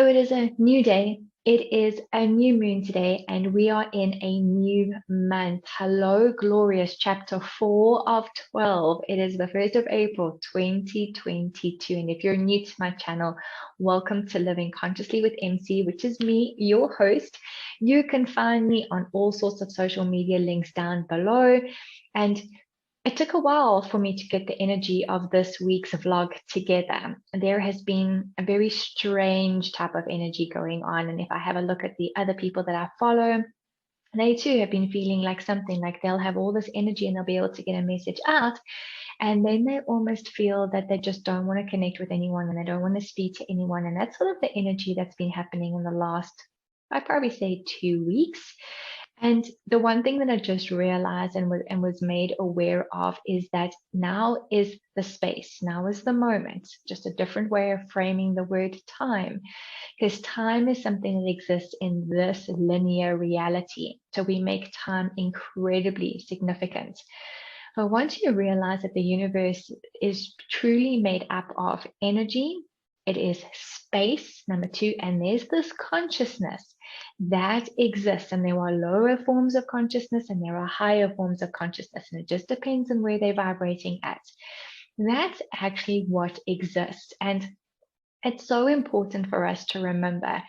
So it is a new day. It is a new moon today, and we are in a new month. Hello, glorious chapter 4 of 12. It is the 1st of April, 2022. And if you're new to my channel, welcome to Living Consciously with MC, which is me, your host. You can find me on all sorts of social media links down below. And it took a while for me to get the energy of this week's vlog together. There has been a very strange type of energy going on. And if I have a look at the other people that I follow, they too have been feeling like something like they'll have all this energy and they'll be able to get a message out. And then they almost feel that they just don't want to connect with anyone and they don't want to speak to anyone. And that's sort of the energy that's been happening in the last, I'd probably say 2 weeks. And the one thing that I just realized and was made aware of is that now is the space, now is the moment, just a different way of framing the word time, because time is something that exists in this linear reality. So we make time incredibly significant. But once you realize that the universe is truly made up of energy, it is space, number 2, and there's this consciousness that exists, and there are lower forms of consciousness and there are higher forms of consciousness, and it just depends on where they're vibrating at. That's actually what exists. And it's so important for us to remember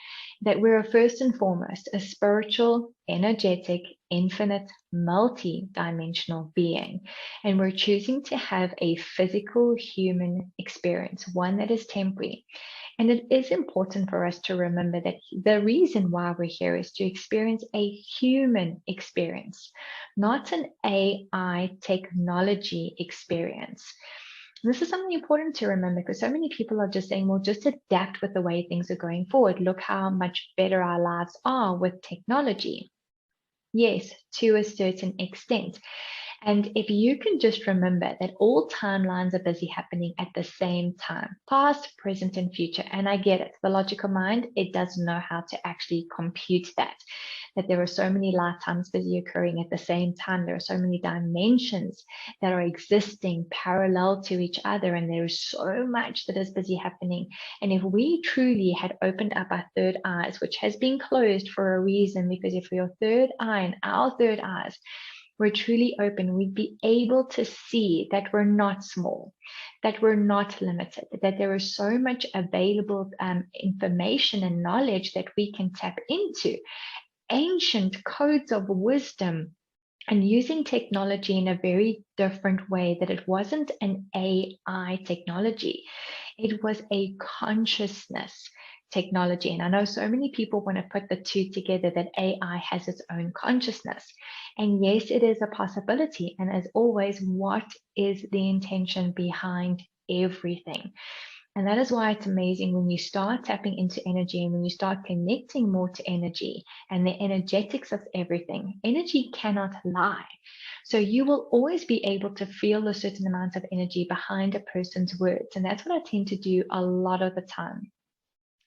that we're first and foremost a spiritual, energetic, infinite, multi-dimensional being. And we're choosing to have a physical human experience, one that is temporary. And it is important for us to remember that the reason why we're here is to experience a human experience, not an AI technology experience. This is something important to remember, because so many people are just saying, well, just adapt with the way things are going forward. Look how much better our lives are with technology. Yes, to a certain extent. And if you can just remember that all timelines are busy happening at the same time, past, present, and future. And I get it. The logical mind, it doesn't know how to actually compute that there are so many lifetimes busy occurring at the same time. There are so many dimensions that are existing parallel to each other. And there is so much that is busy happening. And if we truly had opened up our third eyes, which has been closed for a reason, because if your third eye and our third eyes were truly open, we'd be able to see that we're not small, that we're not limited, that there is so much available information and knowledge that we can tap into, ancient codes of wisdom, and using technology in a very different way, that it wasn't an AI technology, it was a consciousness technology. And I know so many people want to put the two together, that AI has its own consciousness. And yes, it is a possibility. And as always, what is the intention behind everything? And that is why it's amazing when you start tapping into energy and when you start connecting more to energy and the energetics of everything. Energy cannot lie. So you will always be able to feel a certain amount of energy behind a person's words. And that's what I tend to do a lot of the time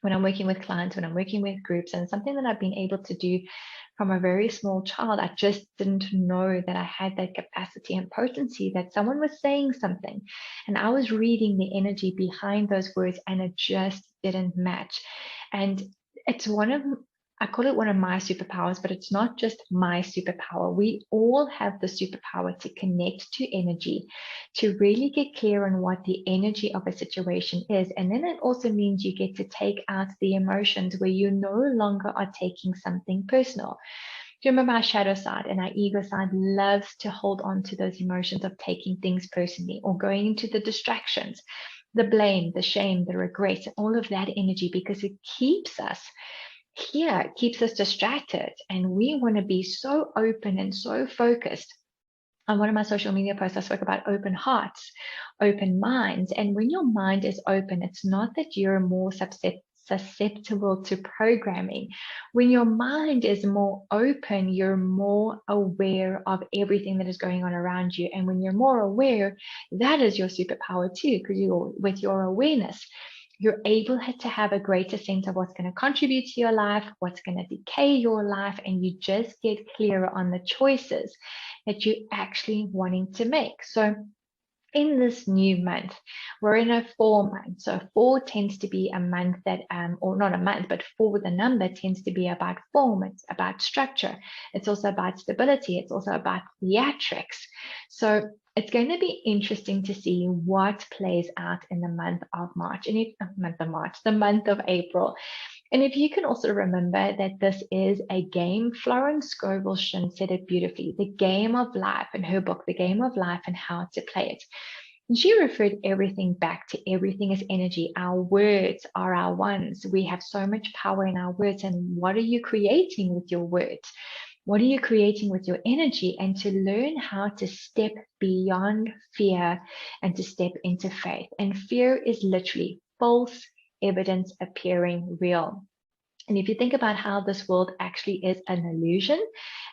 when I'm working with clients, when I'm working with groups, and something that I've been able to do from a very small child. I just didn't know that I had that capacity and potency, that someone was saying something and I was reading the energy behind those words and it just didn't match. And it's I call it one of my superpowers, but it's not just my superpower. We all have the superpower to connect to energy, to really get clear on what the energy of a situation is. And then it also means you get to take out the emotions where you no longer are taking something personal. Do you remember our shadow side and our ego side loves to hold on to those emotions of taking things personally or going into the distractions, the blame, the shame, the regret, all of that energy, because it keeps us here, it keeps us distracted. And we want to be so open and so focused. On one of my social media posts, I spoke about open hearts, open minds. And when your mind is open, it's not that you're more susceptible to programming. When your mind is more open, you're more aware of everything that is going on around you. And when you're more aware, that is your superpower too, because with your awareness, you're able to have a greater sense of what's going to contribute to your life, what's going to decay your life, and you just get clearer on the choices that you're actually wanting to make. So in this new month, we're in a 4 month. So 4 tends to be a month that, or not a month, but 4 with a number tends to be about form. It's about structure. It's also about stability. It's also about theatrics. So it's going to be interesting to see what plays out in the month of March, and the month of April. And if you can also remember that this is a game, Florence Scovel Shinn said it beautifully, the game of life, in her book, The Game of Life and How to Play It. And she referred everything back to everything is energy. Our words are our ones. We have so much power in our words. And what are you creating with your words? What are you creating with your energy? And to learn how to step beyond fear and to step into faith. And fear is literally false evidence appearing real. And if you think about how this world actually is an illusion,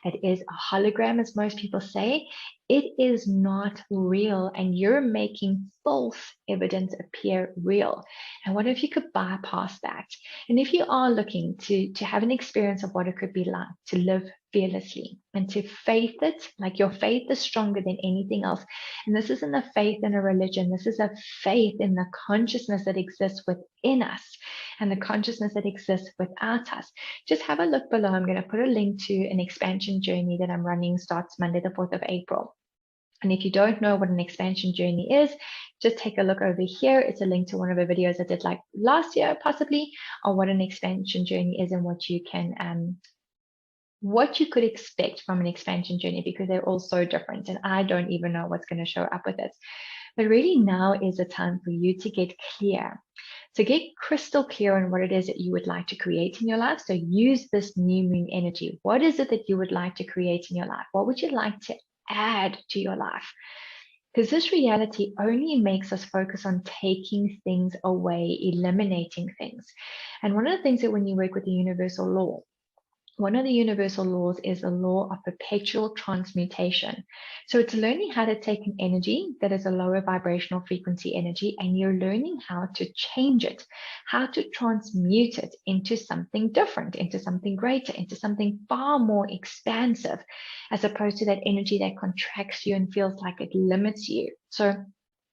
it is a hologram, as most people say, it is not real, and you're making false evidence appear real. And what if you could bypass that? And if you are looking to have an experience of what it could be like to live fearlessly and to faith it, like your faith is stronger than anything else. And this isn't a faith in a religion. This is a faith in the consciousness that exists within us and the consciousness that exists without us. Just have a look below. I'm going to put a link to an expansion journey that I'm running, starts Monday, the 4th of April. And if you don't know what an expansion journey is, just take a look over here. It's a link to one of the videos I did like last year, possibly, on what an expansion journey is and what you can, what you could expect from an expansion journey, because they're all so different. And I don't even know what's going to show up with it. But really now is the time for you to get clear. So get crystal clear on what it is that you would like to create in your life. So use this new moon energy. What is it that you would like to create in your life? What would you like to add to your life? Because this reality only makes us focus on taking things away, eliminating things. And one of the things that when you work with the universal law, one of the universal laws is the law of perpetual transmutation. So it's learning how to take an energy that is a lower vibrational frequency energy, and you're learning how to change it, how to transmute it into something different, into something greater, into something far more expansive, as opposed to that energy that contracts you and feels like it limits you. So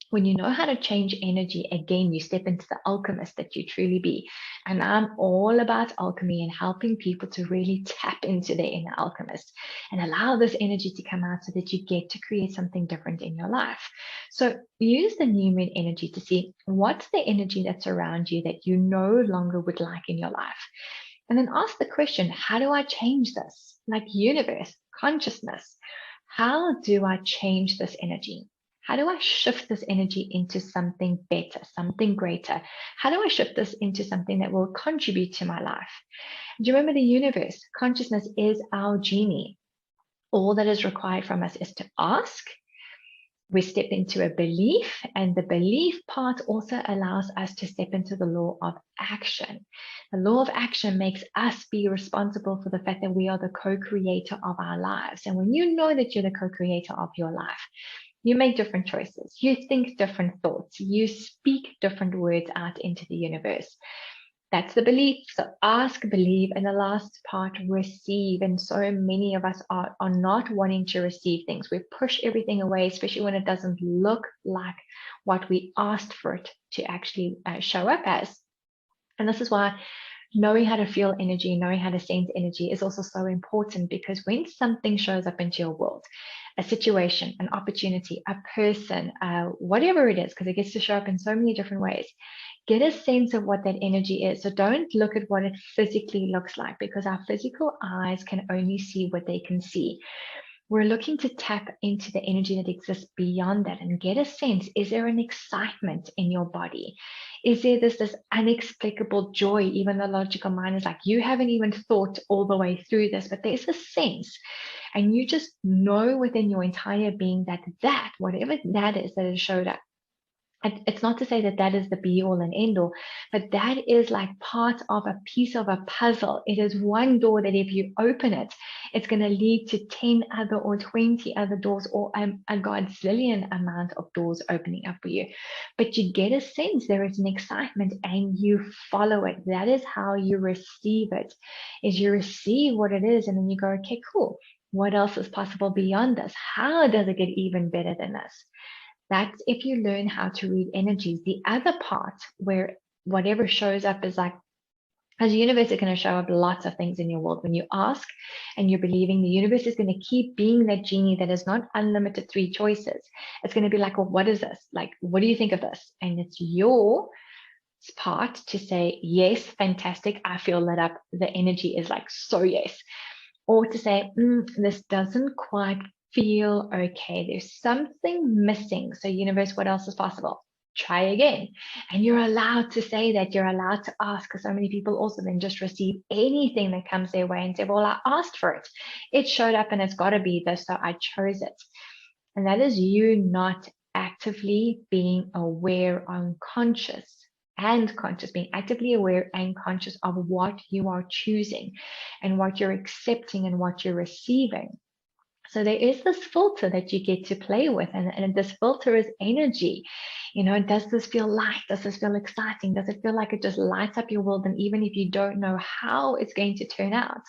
when you know how to change energy, again, you step into the alchemist that you truly be. And I'm all about alchemy and helping people to really tap into their inner alchemist and allow this energy to come out so that you get to create something different in your life. So use the new moon energy to see what's the energy that's around you that you no longer would like in your life. And then ask the question, how do I change this? Like universe, consciousness, how do I change this energy? How do I shift this energy into something better, something greater? How do I shift this into something that will contribute to my life? Do you remember the universe? Consciousness is our genie. All that is required from us is to ask. We step into a belief, and the belief part also allows us to step into the law of action. The law of action makes us be responsible for the fact that we are the co-creator of our lives. And when you know that you're the co-creator of your life, you make different choices. You think different thoughts. You speak different words out into the universe. That's the belief. So ask, believe, and the last part, receive. And so many of us are not wanting to receive things. We push everything away, especially when it doesn't look like what we asked for it to actually show up as. And this is why knowing how to feel energy, knowing how to sense energy is also so important, because when something shows up into your world, a situation, an opportunity, a person, whatever it is, because it gets to show up in so many different ways, get a sense of what that energy is. So don't look at what it physically looks like, because our physical eyes can only see what they can see. We're looking to tap into the energy that exists beyond that and get a sense, is there an excitement in your body? Is there this inexplicable joy, even the logical mind is like, you haven't even thought all the way through this, but there's a sense. And you just know within your entire being that whatever that is that has showed up, it's not to say that that is the be all and end all, but that is like part of a piece of a puzzle. It is one door that if you open it, it's going to lead to 10 other or 20 other doors, or a godzillion amount of doors opening up for you. But you get a sense there is an excitement and you follow it. That is how you receive it, is you receive what it is and then you go, okay, cool. What else is possible beyond this? How does it get even better than this? That's if you learn how to read energies. The other part where whatever shows up is like, as the universe is going to show up lots of things in your world. When you ask and you're believing, the universe is going to keep being that genie that is not unlimited 3 choices. It's going to be like, well, what is this? Like, what do you think of this? And it's your part to say, yes, fantastic. I feel lit up. The energy is like, so yes. Or to say, this doesn't quite feel okay. There's something missing. So universe, what else is possible? Try again. And you're allowed to say that. You're allowed to ask, because so many people also then just receive anything that comes their way and say, well, I asked for it. It showed up and it's got to be this, so I chose it. And that is you not actively being aware, unconscious and conscious, being actively aware and conscious of what you are choosing and what you're accepting and what you're receiving. So there is this filter that you get to play with, and this filter is energy. You know, does this feel light? Does this feel exciting? Does it feel like it just lights up your world? And even if you don't know how it's going to turn out,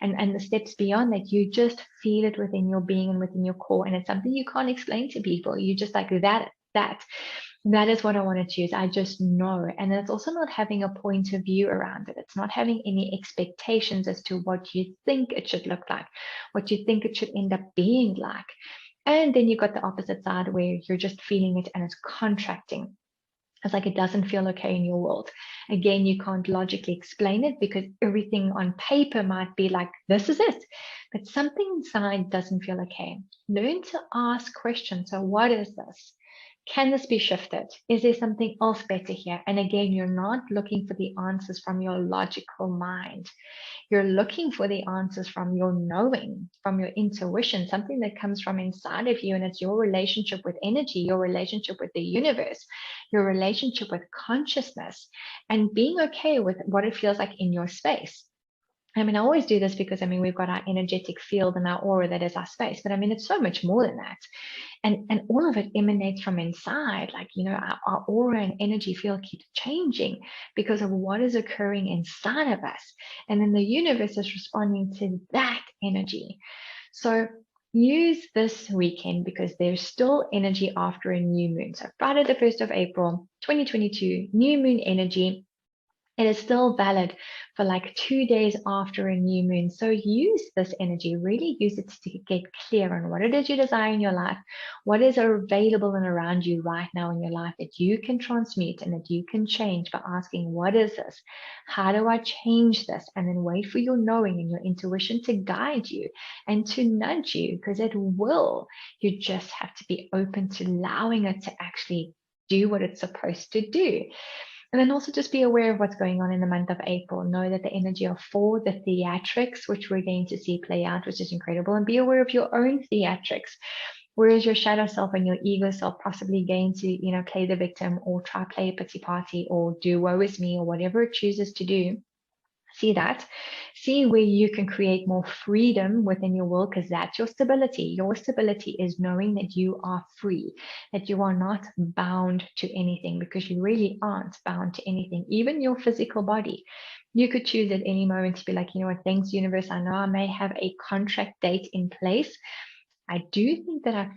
and the steps beyond that, you just feel it within your being and within your core. And it's something you can't explain to people. You just like that is what I want to choose. I just know. And it's also not having a point of view around it. It's not having any expectations as to what you think it should look like, what you think it should end up being like. And then you've got the opposite side where you're just feeling it and it's contracting. It's like it doesn't feel okay in your world. Again, you can't logically explain it because everything on paper might be like, this is it. But something inside doesn't feel okay. Learn to ask questions. So what is this? Can this be shifted? Is there something else better here? And again, you're not looking for the answers from your logical mind. You're looking for the answers from your knowing, from your intuition, something that comes from inside of you. And it's your relationship with energy, your relationship with the universe, your relationship with consciousness, and being okay with what it feels like in your space. I mean, I always do this because, I mean, we've got our energetic field and our aura that is our space, but I mean, it's so much more than that. And all of it emanates from inside. Like, you know, our aura and energy field keeps changing because of what is occurring inside of us. And then the universe is responding to that energy. So use this weekend because there's still energy after a new moon. So Friday, the 1st of April, 2022, new moon energy. It is still valid for like 2 days after a new moon. So use this energy, really use it to get clear on what it is you desire in your life, what is available and around you right now in your life that you can transmute and that you can change by asking, what is this? How do I change this? And then wait for your knowing and your intuition to guide you and to nudge you, because it will. You just have to be open to allowing it to actually do what it's supposed to do. And then also just be aware of what's going on in the month of April. Know that the energy of 4, the theatrics, which we're going to see play out, which is incredible. And be aware of your own theatrics. Where is your shadow self and your ego self possibly going to, you know, play the victim or try play a pity party or do woe is me or whatever it chooses to do? See that. See where you can create more freedom within your world, because that's your stability. Your stability is knowing that you are free, that you are not bound to anything, because you really aren't bound to anything, even your physical body. You could choose at any moment to be like, you know what, thanks universe, I know I may have a contract date in place. I do think that I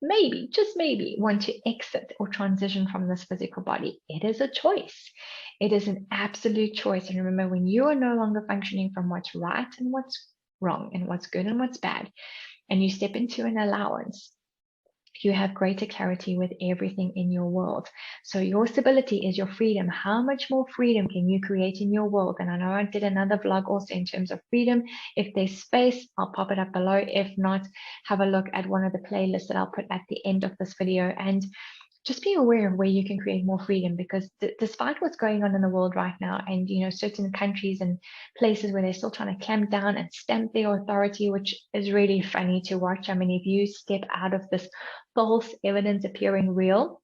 maybe, just maybe, want to exit or transition from this physical body. It is a choice. It is an absolute choice. And remember, when you are no longer functioning from what's right and what's wrong and what's good and what's bad, and you step into an allowance, you have greater clarity with everything in your world. So your stability is your freedom. How much more freedom can you create in your world? And I know I did another vlog also in terms of freedom. If there's space, I'll pop it up below. If not, have a look at one of the playlists that I'll put at the end of this video. And just be aware of where you can create more freedom, because despite what's going on in the world right now, and you know, certain countries and places where they're still trying to clamp down and stamp their authority, which is really funny to watch. I mean, if you step out of this false evidence appearing real,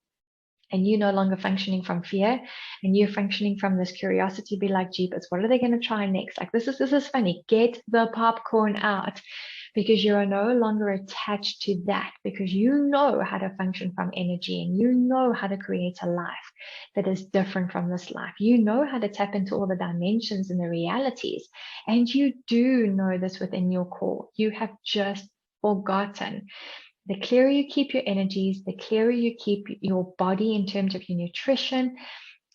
and you're no longer functioning from fear, and you're functioning from this curiosity, be like, jeepers, what are they going to try next? Like, this is funny. Get the popcorn out, because you are no longer attached to that, because you know how to function from energy, and you know how to create a life that is different from this life. You know how to tap into all the dimensions and the realities, and you do know this within your core. You have just forgotten The clearer you keep your energies, the clearer you keep your body in terms of your nutrition,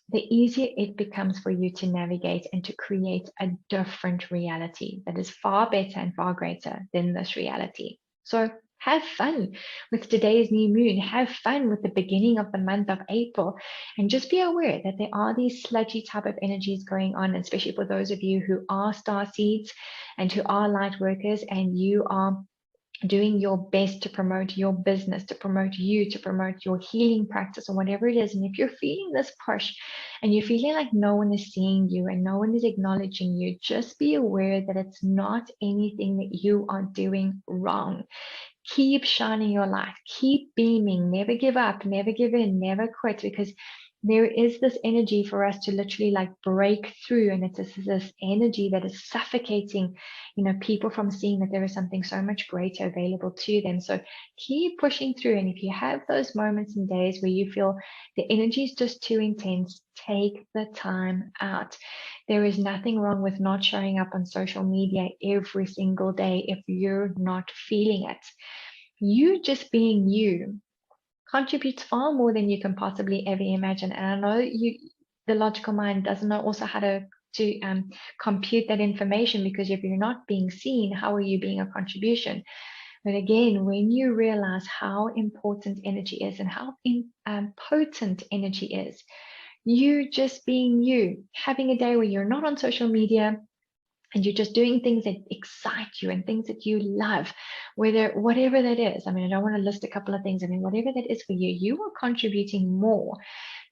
the easier it becomes for you to navigate and to create a different reality that is far better and far greater than this reality. So have fun with today's new moon. Have fun with the beginning of the month of April. And just be aware that there are these sludgy type of energies going on, especially for those of you who are star seeds and who are light workers, and you are doing your best to promote your business, to promote you, to promote your healing practice or whatever it is. And if you're feeling this push and you're feeling like no one is seeing you and no one is acknowledging you, just be aware that it's not anything that you are doing wrong. Keep shining your light, keep beaming, never give up, never give in, never quit, because there is this energy for us to literally like break through, and it's this energy that is suffocating, people from seeing that there is something so much greater available to them. So keep pushing through. And if you have those moments and days where you feel the energy is just too intense, take the time out. There is nothing wrong with not showing up on social media every single day if you're not feeling it. You just being you contributes far more than you can possibly ever imagine. And I know the logical mind doesn't know also how to compute that information, because if you're not being seen, how are you being a contribution? But again, when you realize how important energy is and how potent energy is, you just being you, having a day where you're not on social media, and you're just doing things that excite you and things that you love, whatever that is. I don't want to list a couple of things. Whatever that is for you, you are contributing more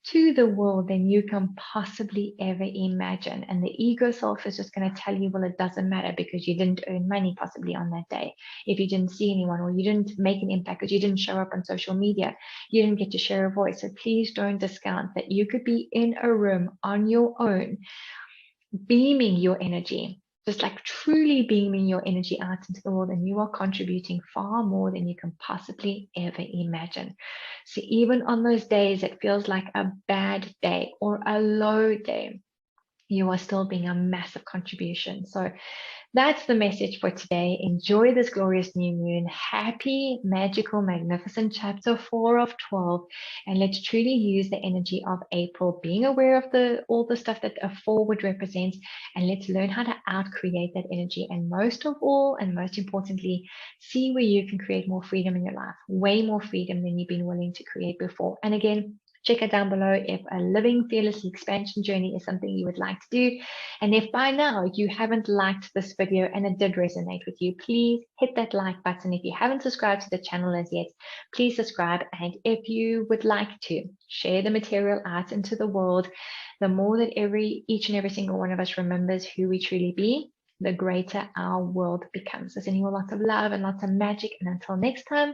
to the world than you can possibly ever imagine. And the ego self is just going to tell you, well, it doesn't matter because you didn't earn money possibly on that day. If you didn't see anyone, or you didn't make an impact because you didn't show up on social media, you didn't get to share a voice. So please don't discount that you could be in a room on your own, beaming your energy, just like truly beaming your energy out into the world, and you are contributing far more than you can possibly ever imagine. So even on those days it feels like a bad day or a low day, you are still being a massive contribution. So that's the message for today. Enjoy this glorious new moon. Happy, magical, magnificent chapter 4 of 12. And let's truly use the energy of April, being aware of all the stuff that a 4 would represent. And let's learn how to out-create that energy. And most of all, and most importantly, see where you can create more freedom in your life. Way more freedom than you've been willing to create before. And again, check it down below if a living fearlessly expansion journey is something you would like to do. And if by now you haven't liked this video and it did resonate with you, please hit that like button. If you haven't subscribed to the channel as yet, please subscribe. And if you would like to share the material out into the world, the more that each and every single one of us remembers who we truly be, the greater our world becomes. So sending you lots of love and lots of magic. And until next time,